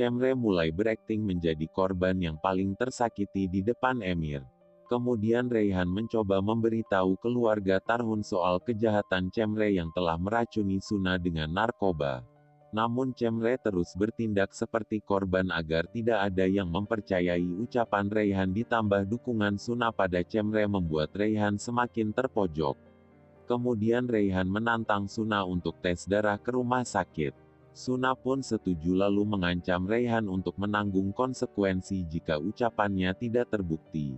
Cemre mulai berakting menjadi korban yang paling tersakiti di depan Emir. Kemudian Raihan mencoba memberitahu keluarga Tarhun soal kejahatan Cemre yang telah meracuni Suna dengan narkoba. Namun Cemre terus bertindak seperti korban agar tidak ada yang mempercayai ucapan Raihan, ditambah dukungan Suna pada Cemre membuat Raihan semakin terpojok. Kemudian Raihan menantang Suna untuk tes darah ke rumah sakit. Suna pun setuju lalu mengancam Raihan untuk menanggung konsekuensi jika ucapannya tidak terbukti.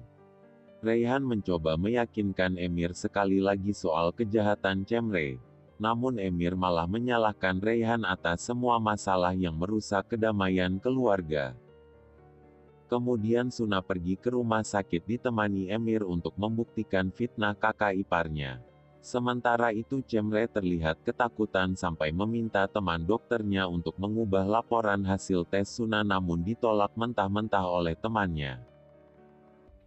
Raihan mencoba meyakinkan Emir sekali lagi soal kejahatan Cemre. Namun Emir malah menyalahkan Raihan atas semua masalah yang merusak kedamaian keluarga. Kemudian Suna pergi ke rumah sakit ditemani Emir untuk membuktikan fitnah kakak iparnya. Sementara itu Cemre terlihat ketakutan sampai meminta teman dokternya untuk mengubah laporan hasil tes Suna, namun ditolak mentah-mentah oleh temannya.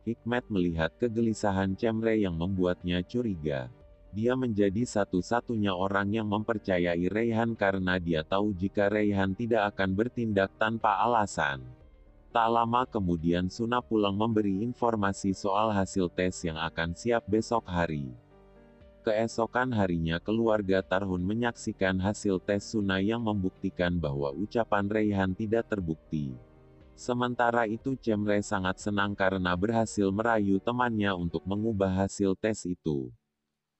Hikmet melihat kegelisahan Cemre yang membuatnya curiga. Dia menjadi satu-satunya orang yang mempercayai Raihan karena dia tahu jika Raihan tidak akan bertindak tanpa alasan. Tak lama kemudian Suna pulang memberi informasi soal hasil tes yang akan siap besok hari. Keesokan harinya keluarga Tarhun menyaksikan hasil tes Suna yang membuktikan bahwa ucapan Raihan tidak terbukti. Sementara itu Cemre sangat senang karena berhasil merayu temannya untuk mengubah hasil tes itu.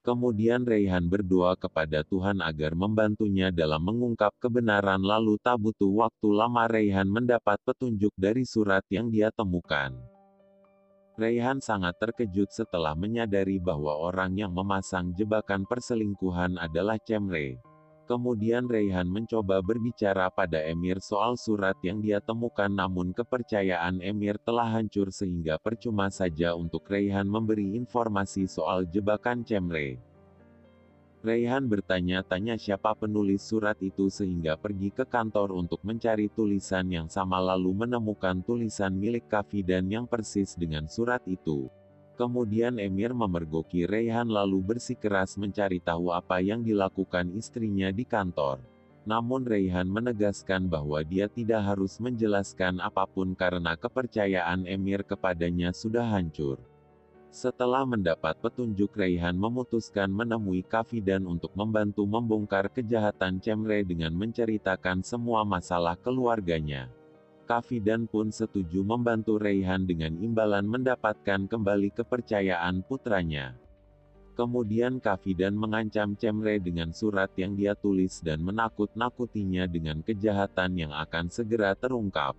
Kemudian Raihan berdoa kepada Tuhan agar membantunya dalam mengungkap kebenaran, lalu tak butuh waktu lama Raihan mendapat petunjuk dari surat yang dia temukan. Raihan sangat terkejut setelah menyadari bahwa orang yang memasang jebakan perselingkuhan adalah Cemre. Kemudian Raihan mencoba berbicara pada Emir soal surat yang dia temukan, namun kepercayaan Emir telah hancur sehingga percuma saja untuk Raihan memberi informasi soal jebakan Cemre. Raihan bertanya-tanya siapa penulis surat itu sehingga pergi ke kantor untuk mencari tulisan yang sama, lalu menemukan tulisan milik Kafidan yang persis dengan surat itu. Kemudian Emir memergoki Raihan lalu bersikeras mencari tahu apa yang dilakukan istrinya di kantor. Namun Raihan menegaskan bahwa dia tidak harus menjelaskan apapun karena kepercayaan Emir kepadanya sudah hancur. Setelah mendapat petunjuk, Raihan memutuskan menemui Kafidan untuk membantu membongkar kejahatan Cemre dengan menceritakan semua masalah keluarganya. Kafidan pun setuju membantu Raihan dengan imbalan mendapatkan kembali kepercayaan putranya. Kemudian Kafidan mengancam Cemre dengan surat yang dia tulis dan menakut-nakutinya dengan kejahatan yang akan segera terungkap.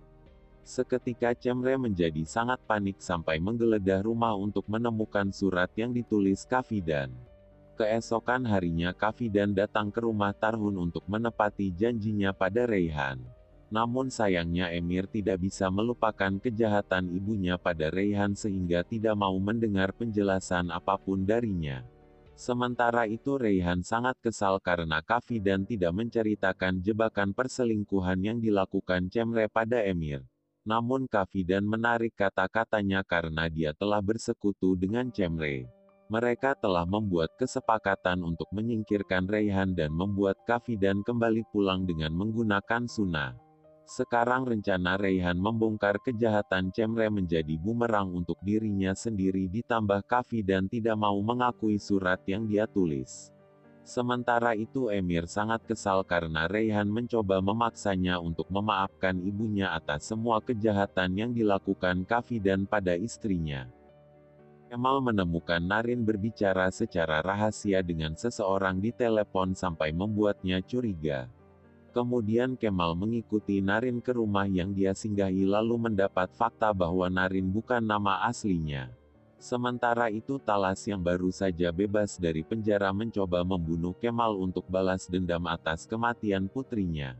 Seketika Cemre menjadi sangat panik sampai menggeledah rumah untuk menemukan surat yang ditulis Kafidan. Keesokan harinya Kafidan datang ke rumah Tarhun untuk menepati janjinya pada Raihan. Namun sayangnya Emir tidak bisa melupakan kejahatan ibunya pada Raihan sehingga tidak mau mendengar penjelasan apapun darinya. Sementara itu Raihan sangat kesal karena Kafidan tidak menceritakan jebakan perselingkuhan yang dilakukan Cemre pada Emir. Namun Kafidan menarik kata-katanya karena dia telah bersekutu dengan Cemre. Mereka telah membuat kesepakatan untuk menyingkirkan Raihan dan membuat Kafidan kembali pulang dengan menggunakan Suna. Sekarang rencana Raihan membongkar kejahatan Cemre menjadi bumerang untuk dirinya sendiri, ditambah Kafidan tidak mau mengakui surat yang dia tulis. Sementara itu Emir sangat kesal karena Raihan mencoba memaksanya untuk memaafkan ibunya atas semua kejahatan yang dilakukan Kafidan pada istrinya. Kemal menemukan Narin berbicara secara rahasia dengan seseorang di telepon sampai membuatnya curiga. Kemudian Kemal mengikuti Narin ke rumah yang dia singgahi lalu mendapat fakta bahwa Narin bukan nama aslinya. Sementara itu Talas yang baru saja bebas dari penjara mencoba membunuh Kemal untuk balas dendam atas kematian putrinya.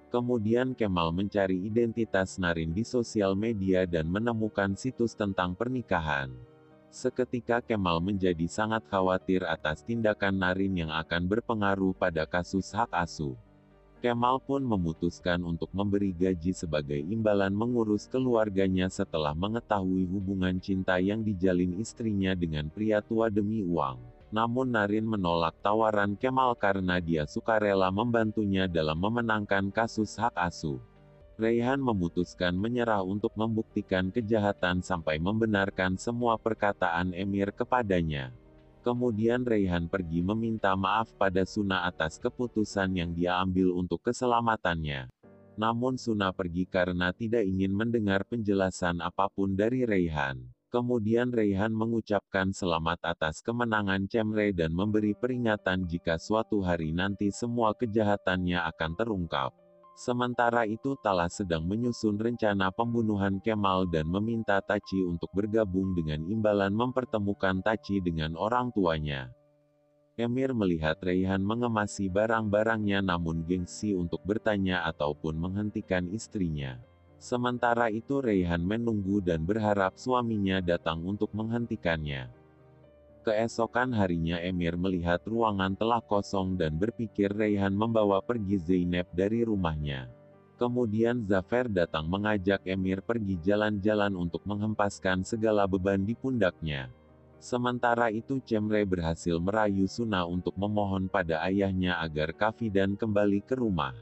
Kemudian Kemal mencari identitas Narin di sosial media dan menemukan situs tentang pernikahan. Seketika Kemal menjadi sangat khawatir atas tindakan Narin yang akan berpengaruh pada kasus hak asuh. Kemal pun memutuskan untuk memberi gaji sebagai imbalan mengurus keluarganya setelah mengetahui hubungan cinta yang dijalin istrinya dengan pria tua demi uang. Namun Narin menolak tawaran Kemal karena dia sukarela membantunya dalam memenangkan kasus hak asuh. Raihan memutuskan menyerah untuk membuktikan kejahatan sampai membenarkan semua perkataan Emir kepadanya. Kemudian Raihan pergi meminta maaf pada Suna atas keputusan yang dia ambil untuk keselamatannya. Namun Suna pergi karena tidak ingin mendengar penjelasan apapun dari Raihan. Kemudian Raihan mengucapkan selamat atas kemenangan Cemre dan memberi peringatan jika suatu hari nanti semua kejahatannya akan terungkap. Sementara itu Talas sedang menyusun rencana pembunuhan Kemal dan meminta Taci untuk bergabung dengan imbalan mempertemukan Taci dengan orang tuanya. Emir melihat Raihan mengemasi barang-barangnya namun gengsi untuk bertanya ataupun menghentikan istrinya. Sementara itu Raihan menunggu dan berharap suaminya datang untuk menghentikannya. Keesokan harinya Emir melihat ruangan telah kosong dan berpikir Raihan membawa pergi Zeynep dari rumahnya. Kemudian Zafer datang mengajak Emir pergi jalan-jalan untuk menghempaskan segala beban di pundaknya. Sementara itu Cemre berhasil merayu Suna untuk memohon pada ayahnya agar Kafidan kembali ke rumah.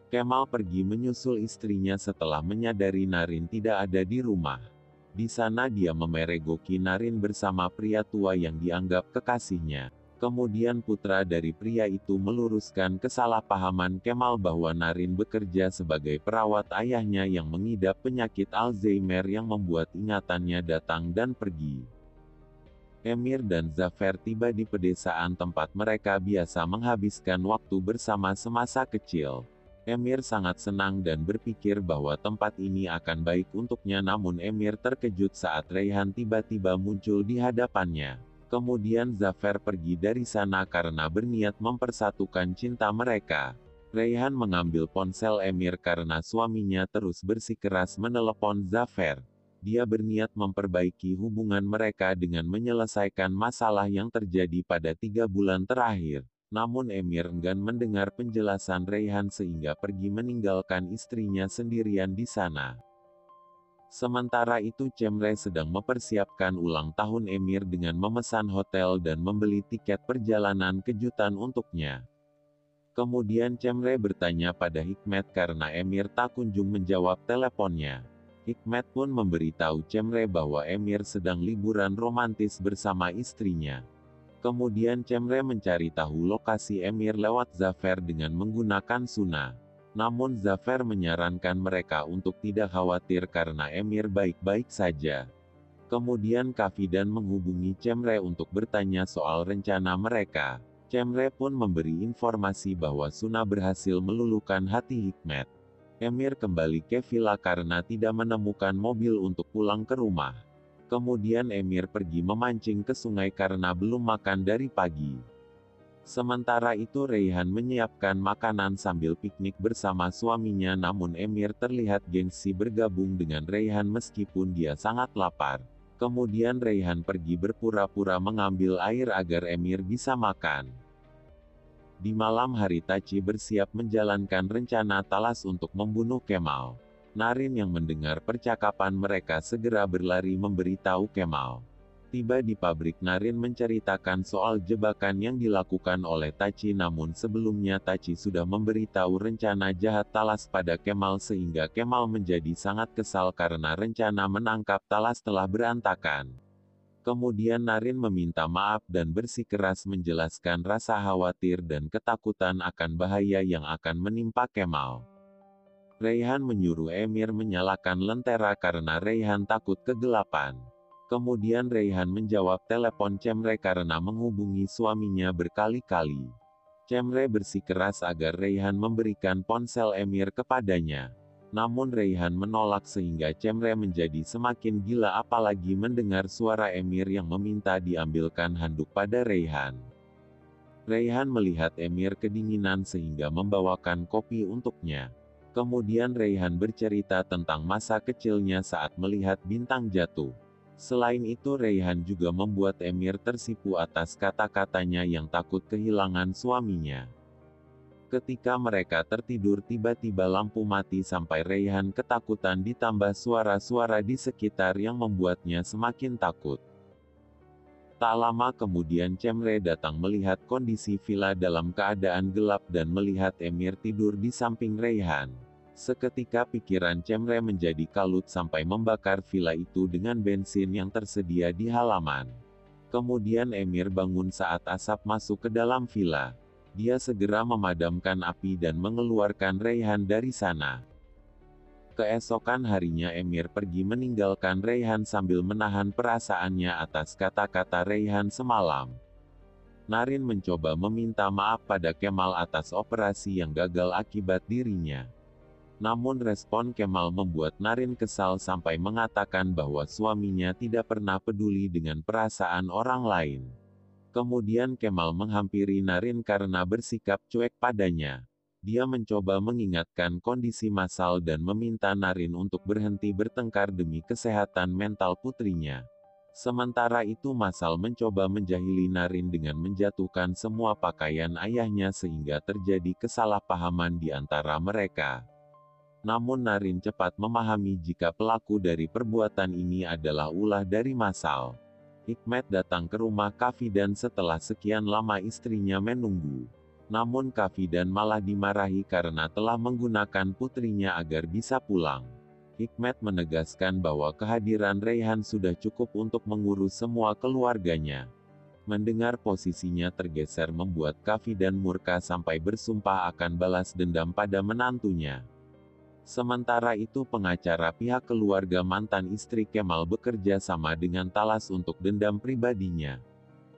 Kemal pergi menyusul istrinya setelah menyadari Narin tidak ada di rumah. Di sana dia memeregoki Narin bersama pria tua yang dianggap kekasihnya. Kemudian putra dari pria itu meluruskan kesalahpahaman Kemal bahwa Narin bekerja sebagai perawat ayahnya yang mengidap penyakit Alzheimer yang membuat ingatannya datang dan pergi. Emir dan Zafer tiba di pedesaan tempat mereka biasa menghabiskan waktu bersama semasa kecil. Emir sangat senang dan berpikir bahwa tempat ini akan baik untuknya namun Emir terkejut saat Raihan tiba-tiba muncul di hadapannya. Kemudian Zafer pergi dari sana karena berniat mempersatukan cinta mereka. Raihan mengambil ponsel Emir karena suaminya terus bersikeras menelepon Zafer. Dia berniat memperbaiki hubungan mereka dengan menyelesaikan masalah yang terjadi pada 3 bulan terakhir. Namun Emir enggan mendengar penjelasan Raihan sehingga pergi meninggalkan istrinya sendirian di sana. Sementara itu Cemre sedang mempersiapkan ulang tahun Emir dengan memesan hotel dan membeli tiket perjalanan kejutan untuknya. Kemudian Cemre bertanya pada Hikmet karena Emir tak kunjung menjawab teleponnya. Hikmet pun memberitahu Cemre bahwa Emir sedang liburan romantis bersama istrinya. Kemudian Cemre mencari tahu lokasi Emir lewat Zafer dengan menggunakan Suna. Namun Zafer menyarankan mereka untuk tidak khawatir karena Emir baik-baik saja. Kemudian Kafidan menghubungi Cemre untuk bertanya soal rencana mereka. Cemre pun memberi informasi bahwa Suna berhasil meluluhkan hati Hikmet. Emir kembali ke villa karena tidak menemukan mobil untuk pulang ke rumah. Kemudian Emir pergi memancing ke sungai karena belum makan dari pagi. Sementara itu Raihan menyiapkan makanan sambil piknik bersama suaminya namun Emir terlihat gengsi bergabung dengan Raihan meskipun dia sangat lapar. Kemudian Raihan pergi berpura-pura mengambil air agar Emir bisa makan. Di malam hari Taci bersiap menjalankan rencana Talas untuk membunuh Kemal. Narin yang mendengar percakapan mereka segera berlari memberitahu Kemal. Tiba di pabrik Narin menceritakan soal jebakan yang dilakukan oleh Taci namun sebelumnya Taci sudah memberitahu rencana jahat Talas pada Kemal sehingga Kemal menjadi sangat kesal karena rencana menangkap Talas telah berantakan. Kemudian Narin meminta maaf dan bersikeras menjelaskan rasa khawatir dan ketakutan akan bahaya yang akan menimpa Kemal. Raihan menyuruh Emir menyalakan lentera karena Raihan takut kegelapan. Kemudian Raihan menjawab telepon Cemre karena menghubungi suaminya berkali-kali. Cemre bersikeras agar Raihan memberikan ponsel Emir kepadanya. Namun Raihan menolak sehingga Cemre menjadi semakin gila apalagi mendengar suara Emir yang meminta diambilkan handuk pada Raihan. Raihan melihat Emir kedinginan sehingga membawakan kopi untuknya. Kemudian Raihan bercerita tentang masa kecilnya saat melihat bintang jatuh. Selain itu Raihan juga membuat Emir tersipu atas kata-katanya yang takut kehilangan suaminya. Ketika mereka tertidur tiba-tiba lampu mati sampai Raihan ketakutan ditambah suara-suara di sekitar yang membuatnya semakin takut. Tak lama kemudian Cemre datang melihat kondisi villa dalam keadaan gelap dan melihat Emir tidur di samping Raihan. Seketika pikiran Cemre menjadi kalut sampai membakar villa itu dengan bensin yang tersedia di halaman. Kemudian Emir bangun saat asap masuk ke dalam villa. Dia segera memadamkan api dan mengeluarkan Reyhan dari sana. Keesokan harinya Emir pergi meninggalkan Reyhan sambil menahan perasaannya atas kata-kata Reyhan semalam. Naren mencoba meminta maaf pada Kemal atas operasi yang gagal akibat dirinya. Namun respon Kemal membuat Naren kesal sampai mengatakan bahwa suaminya tidak pernah peduli dengan perasaan orang lain. Kemudian Kemal menghampiri Naren karena bersikap cuek padanya. Dia mencoba mengingatkan kondisi Masal dan meminta Naren untuk berhenti bertengkar demi kesehatan mental putrinya. Sementara itu Masal mencoba menjahili Naren dengan menjatuhkan semua pakaian ayahnya sehingga terjadi kesalahpahaman di antara mereka. Namun Naren cepat memahami jika pelaku dari perbuatan ini adalah ulah dari Masal. Hikmet datang ke rumah Kafidan setelah sekian lama istrinya menunggu. Namun Kafidan malah dimarahi karena telah menggunakan putrinya agar bisa pulang. Hikmet menegaskan bahwa kehadiran Reyhan sudah cukup untuk mengurus semua keluarganya. Mendengar posisinya tergeser membuat Kafidan murka sampai bersumpah akan balas dendam pada menantunya. Sementara itu pengacara pihak keluarga mantan istri Kemal bekerja sama dengan Talas untuk dendam pribadinya.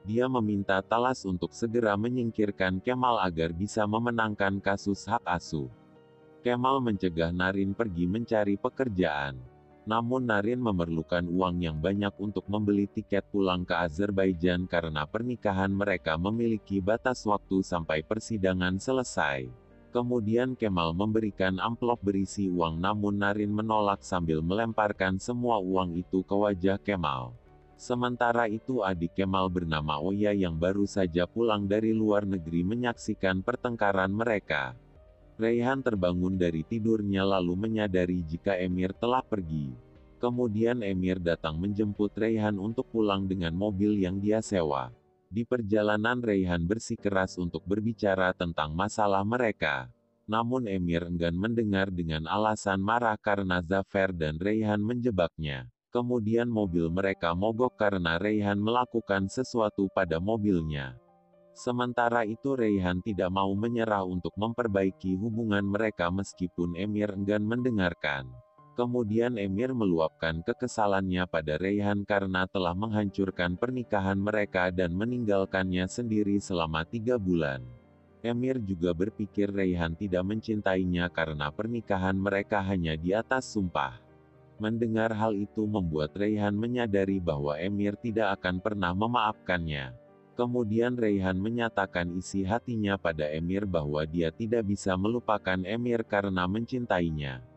Dia meminta Talas untuk segera menyingkirkan Kemal agar bisa memenangkan kasus hak asuh. Kemal mencegah Naren pergi mencari pekerjaan. Namun Naren memerlukan uang yang banyak untuk membeli tiket pulang ke Azerbaijan karena pernikahan mereka memiliki batas waktu sampai persidangan selesai. Kemudian Kemal memberikan amplop berisi uang namun Naren menolak sambil melemparkan semua uang itu ke wajah Kemal. Sementara itu adik Kemal bernama Oya yang baru saja pulang dari luar negeri menyaksikan pertengkaran mereka. Reyhan terbangun dari tidurnya lalu menyadari jika Emir telah pergi. Kemudian Emir datang menjemput Reyhan untuk pulang dengan mobil yang dia sewa. Di perjalanan Reyhan bersikeras untuk berbicara tentang masalah mereka. Namun Emir enggan mendengar dengan alasan marah karena Zafer dan Reyhan menjebaknya. Kemudian mobil mereka mogok karena Reyhan melakukan sesuatu pada mobilnya. Sementara itu Reyhan tidak mau menyerah untuk memperbaiki hubungan mereka meskipun Emir enggan mendengarkan. Kemudian Emir meluapkan kekesalannya pada Reyhan karena telah menghancurkan pernikahan mereka dan meninggalkannya sendiri selama 3 bulan. Emir juga berpikir Reyhan tidak mencintainya karena pernikahan mereka hanya di atas sumpah. Mendengar hal itu membuat Reyhan menyadari bahwa Emir tidak akan pernah memaafkannya. Kemudian Reyhan menyatakan isi hatinya pada Emir bahwa dia tidak bisa melupakan Emir karena mencintainya.